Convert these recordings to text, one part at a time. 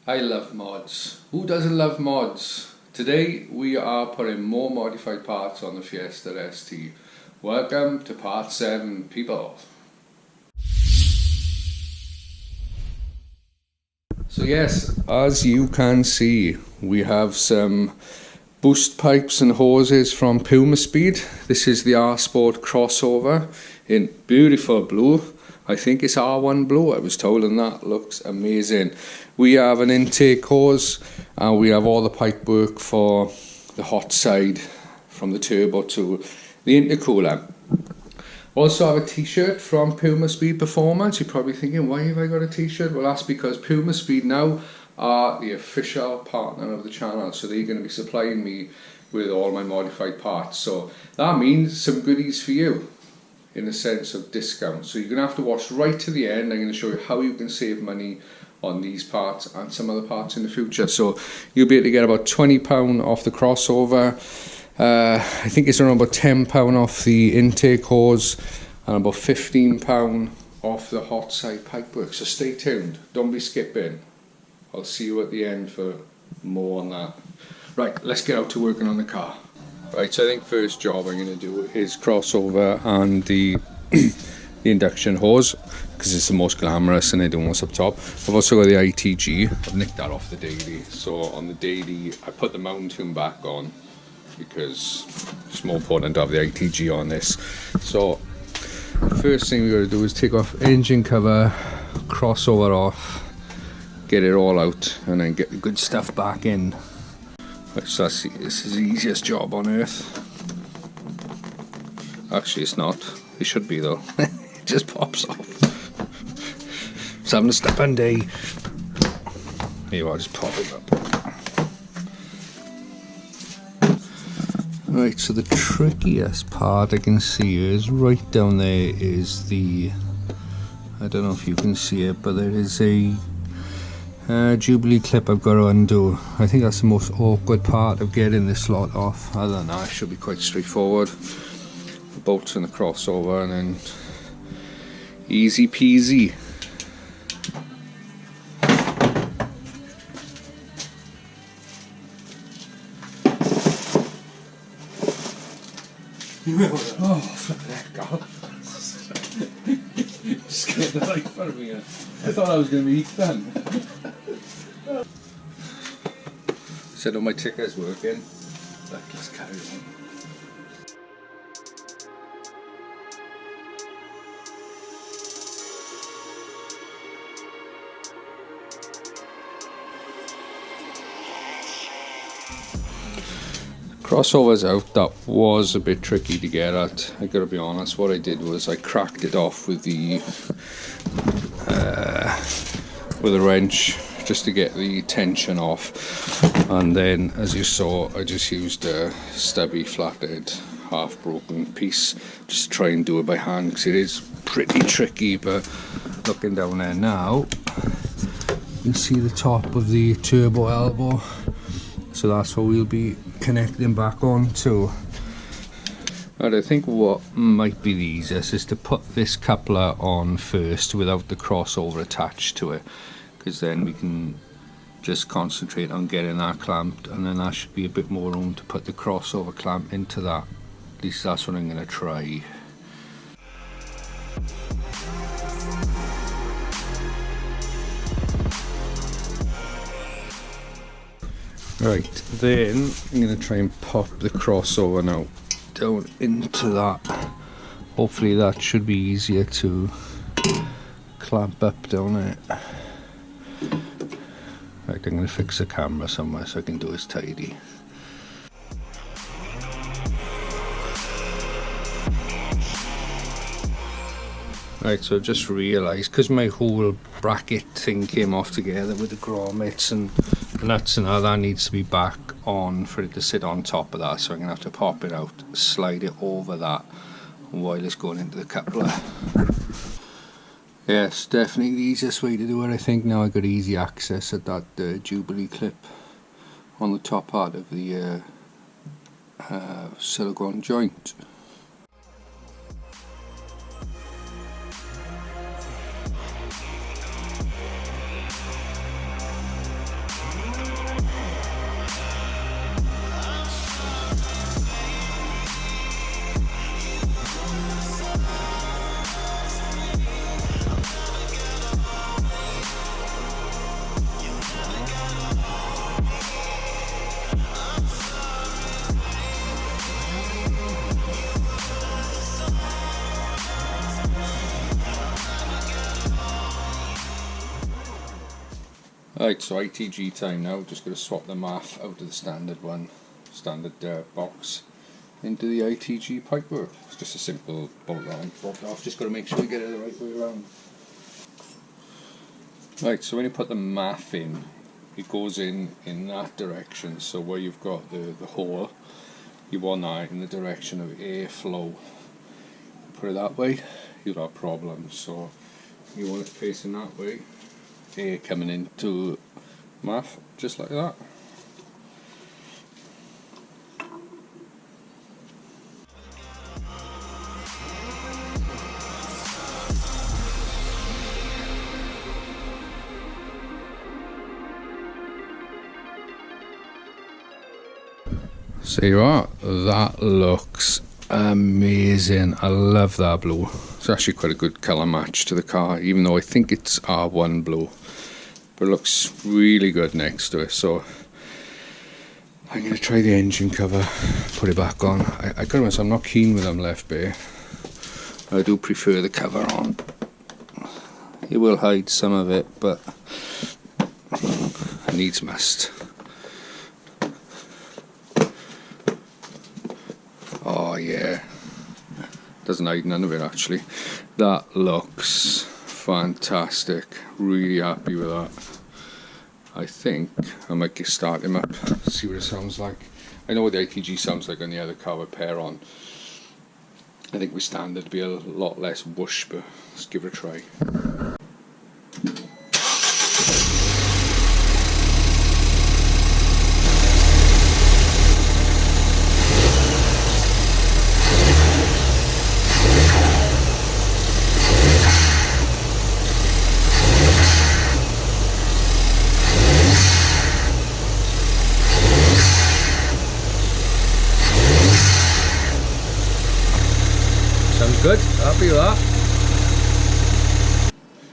I love mods. Who doesn't love mods? Today we are putting more modified parts on the Fiesta ST. Welcome to part 7, people. So yes, as you can see, we have some boost pipes and hoses from Pumaspeed. This is the R Sport crossover in beautiful blue. I think it's R1 blue, I was told, and that looks amazing. We have an intake hose and we have all the pipe work for the hot side from the turbo to the intercooler. Also have a t-shirt from Pumaspeed Performance. You're probably thinking, why have I got a t-shirt? Well, that's because Pumaspeed now are the official partner of the channel, so they're going to be supplying me with all my modified parts. So that means some goodies for you in the sense of discount. So you're going to have to watch right to the end. I'm going to show you how you can save money on these parts and some other parts in the future. So you'll be able to get about £20 off the crossover. I think it's around about £10 off the intake hose and about £15 off the hot side pipework. So stay tuned, don't be skipping. I'll see you at the end for more on that. Right, let's get out to working on the car. Right, so I think first job I'm going to do is crossover and the induction hose, because it's the most glamorous and I don't know what's up top. I've also got the ITG. I've nicked that off the daily. So on the daily I put the mountain back on because it's more important to have the ITG on this. So first thing we got to do is take off engine cover, crossover off, get it all out, and then get the good stuff back in. So this is the easiest job on earth. Actually it's not. It should be though. It just pops off. Just having a step-on day. Here you are, just pop it up. Right, so the trickiest part I can see is right down there is the, I don't know if you can see it, but there is a Jubilee clip I've got to undo. I think that's the most awkward part of getting this lot off. Other than that, it should be quite straightforward. The bolts and the crossover, and then easy peasy. Oh, flip that God. Scared the life out of me. I thought I was going to be done. Said all my ticker's working. Let's carry on. Crossover's out. That was a bit tricky to get at. I gotta be honest, what I did was I cracked it off with a wrench just to get the tension off, and then as you saw I just used a stubby flathead half broken piece just to try and do it by hand, because it is pretty tricky. But looking down there now you can see the top of the turbo elbow, so that's what we'll be connecting back on to. And I think what might be the easiest is to put this coupler on first without the crossover attached to it, because then we can just concentrate on getting that clamped, and then that should be a bit more room to put the crossover clamp into that. At least that's what I'm going to try. Right, then I'm going to try and pop the crossover now down into that. Hopefully that should be easier to clamp up down there. Right, I'm going to fix the camera somewhere so I can do this tidy. Right, so I just realised, because my whole bracket thing came off together with the grommets and nuts and all, that needs to be back on for it to sit on top of that, so I'm going to have to pop it out, slide it over that while it's going into the coupler. Yes, definitely the easiest way to do it. I think now I've got easy access at that Jubilee clip on the top part of the silicone joint. Right, so ITG time now. Just going to swap the MAF out of the standard one, standard box, into the ITG pipework. It's just a simple bolt on, bolt off. Just got to make sure you get it the right way around. Right, so when you put the MAF in, it goes in that direction. So where you've got the hole, you want that in the direction of airflow. Put it that way, you'll have problems. So you want it facing that way, air coming into MAF, just like that. So you are, that looks amazing. I love that blue. It's actually quite a good colour match to the car, even though I think it's R1 blue, but it looks really good next to it. So I'm going to try the engine cover, put it back on. I gotta admit, I'm not keen with them left bay. I do prefer the cover on. It will hide some of it, but needs must. Oh yeah, doesn't hide none of it actually. That looks fantastic. Really happy with that. I think I might just start him up, see what it sounds like. I know what the ITG sounds like on the other car with pair on. I think with standard it'd be a lot less whoosh, but let's give it a try. Sounds good, happy with that.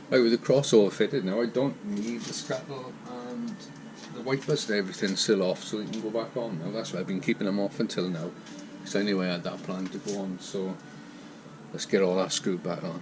Right, with the crossover fitted now, I don't need the scuttle and the wipers and everything still off, so they can go back on now. That's why I've been keeping them off until now, because I knew I had that plan to go on, so let's get all that screwed back on.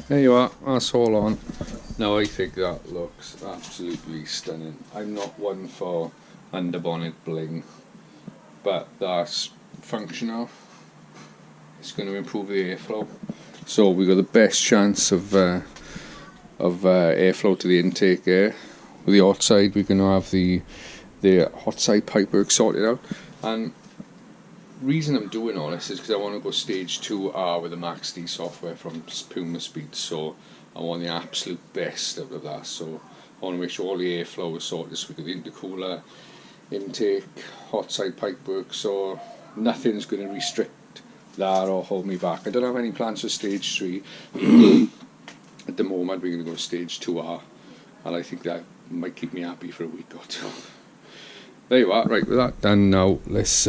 There you are, that's all on. Now I think that looks absolutely stunning. I'm not one for underbonnet bling, but that's functional. It's going to improve the airflow. So we've got the best chance of airflow to the intake air. With the hot side, we're going to have the hot side pipework sorted out. And reason I'm doing all this is because I want to go stage 2R with the Max D software from pumaspeed, so I want the absolute best out of that. So I want to make sure all the airflow is sorted this week with the intercooler, intake, hot side pipework, so nothing's going to restrict that or hold me back. I don't have any plans for stage 3. At the moment we're going to go stage 2R, and I think that might keep me happy for a week or two. There you are. Right, with that done now, let's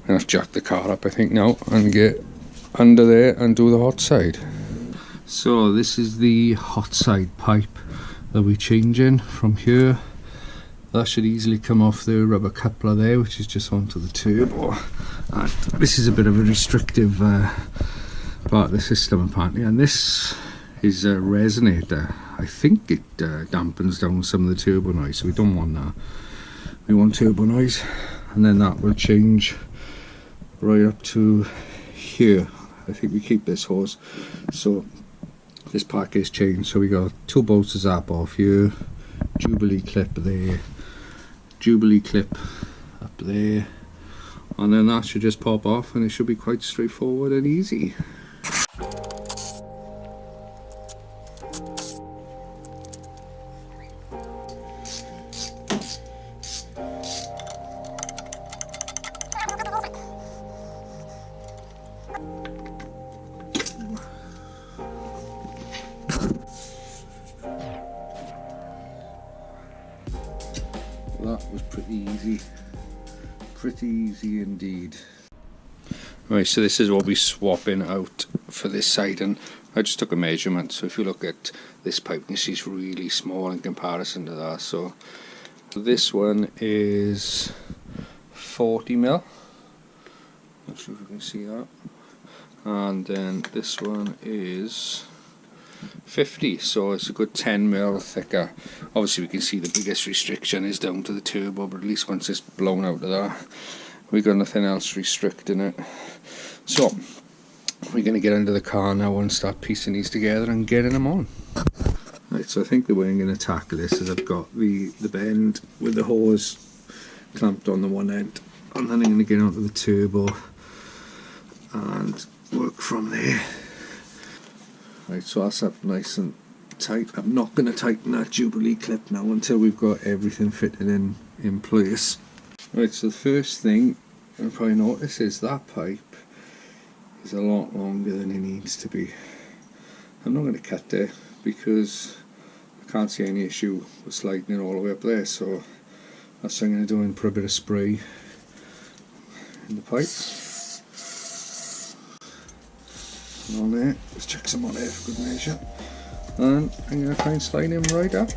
I'm going to have to jack the car up I think now and get under there and do the hot side. So this is the hot side pipe that we're changing from here. That should easily come off the rubber coupler there, which is just onto the turbo. And this is a bit of a restrictive part of the system apparently, and this is a resonator. I think it dampens down some of the turbo noise, so we don't want that. We want turbo noise, and then that will change right up to here. I think we keep this hose, so this pack is changed. So we got 2 bolts of zap off here, Jubilee clip there, Jubilee clip up there, and then that should just pop off and it should be quite straightforward and easy. was pretty easy indeed. Right, so this is what we're swapping out for this side, and I just took a measurement. So if you look at this pipe, you can see it's really small in comparison to that. So this one is 40mm. Not sure if you can see that. And then this one is 50, so it's a good 10mm thicker. Obviously we can see the biggest restriction is down to the turbo, but at least once it's blown out of that, we've got nothing else restricting it. So we're going to get into the car now and start piecing these together and getting them on. Right, so I think the way I'm going to tackle this is I've got the bend with the hose clamped on the one end, and then I'm going to get onto the turbo and work from there. Right, so that's up nice and tight. I'm not going to tighten that Jubilee clip now until we've got everything fitted in place. Right, so the first thing you'll probably notice is that pipe is a lot longer than it needs to be. I'm not going to cut it because I can't see any issue with sliding it all the way up there, so that's what I'm going to do, and put a bit of spray in the pipe. And on there, just check some on there for good measure, and I'm going to try and slide him right up.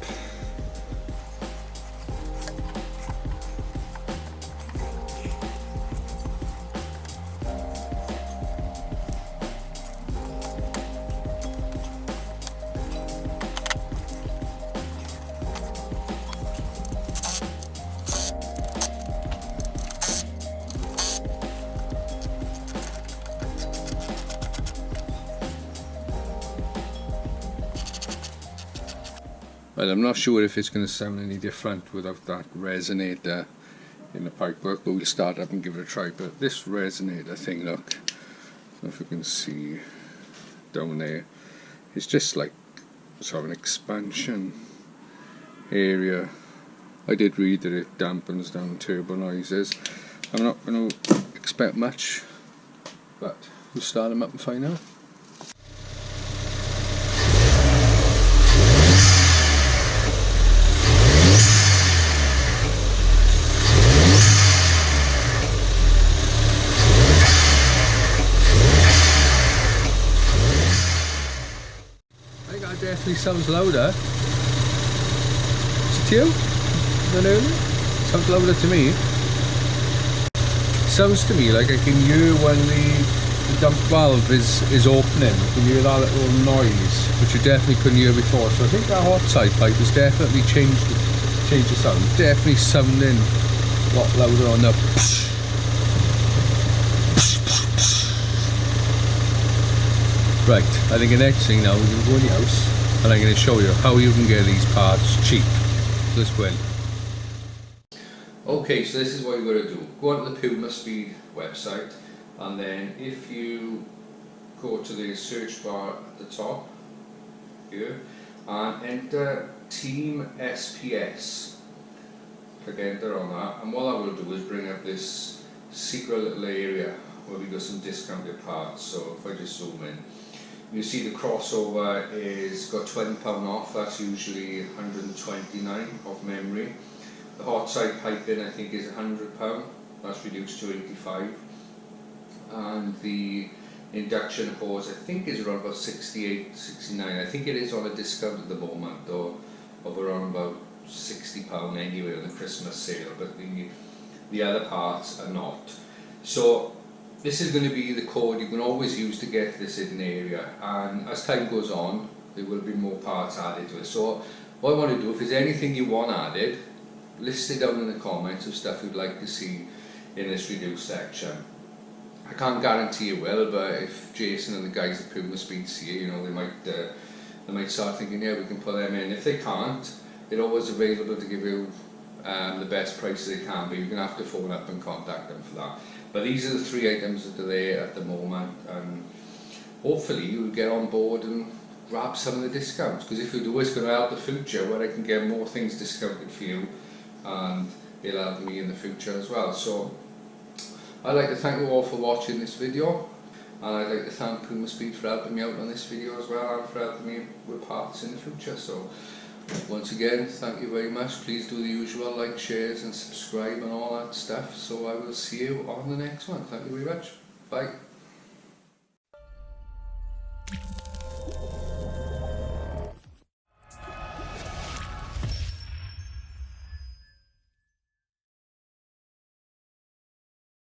Well, I'm not sure if it's going to sound any different without that resonator in the pipework, but we'll start up and give it a try. But this resonator thing, look, I don't know if you can see down there, it's just like sort of an expansion area. I did read that it dampens down turbo noises. I'm not going to expect much, but we'll start them up and find out. Definitely sounds louder. Is it you? Than earlier? Sounds louder to me. Sounds to me like I can hear when the dump valve is opening. You can hear that little noise, which you definitely couldn't hear before. So I think that hot side pipe has definitely changed the sound. Definitely sounding a lot louder on the psh. Right, I think the next thing now we're going to go in the house and I'm going to show you how you can get these parts cheap. Let's go in. Okay, so this is what you're going to do. Go onto the pumaspeed website, and then if you go to the search bar at the top here and enter Team SPS, click enter on that, and what that will do is bring up this secret little area where we got some discounted parts. So if I just zoom in, you see the crossover is got £20 off. That's usually 129 off memory. The hot side piping I think is £100. That's reduced to 85. And the induction hose I think is around about 68, 69. I think it is on a discount at the moment, though, of around about £60 anyway on the Christmas sale. But the other parts are not. So this is going to be the code you can always use to get this hidden area, and as time goes on there will be more parts added to it. So what I want to do, if there's anything you want added, list it down in the comments of stuff you'd like to see in this reduced section. I can't guarantee you will, but if Jason and the guys at pumaspeed see it, you know, they might start thinking, yeah, we can put them in. If they can't, they're always available to give you the best price they can, but you're going to have to phone up and contact them for that. But these are the three items that are there at the moment, and hopefully you'll get on board and grab some of the discounts, because if you do, it's going to help the future where I can get more things discounted for you, and it'll help me in the future as well. So I'd like to thank you all for watching this video, and I'd like to thank pumaspeed for helping me out on this video as well, and for helping me with parts in the future. So Once again, thank you very much. Please do the usual, like, shares and subscribe and all that stuff. So I will see you on the next one. Thank you very much. Bye.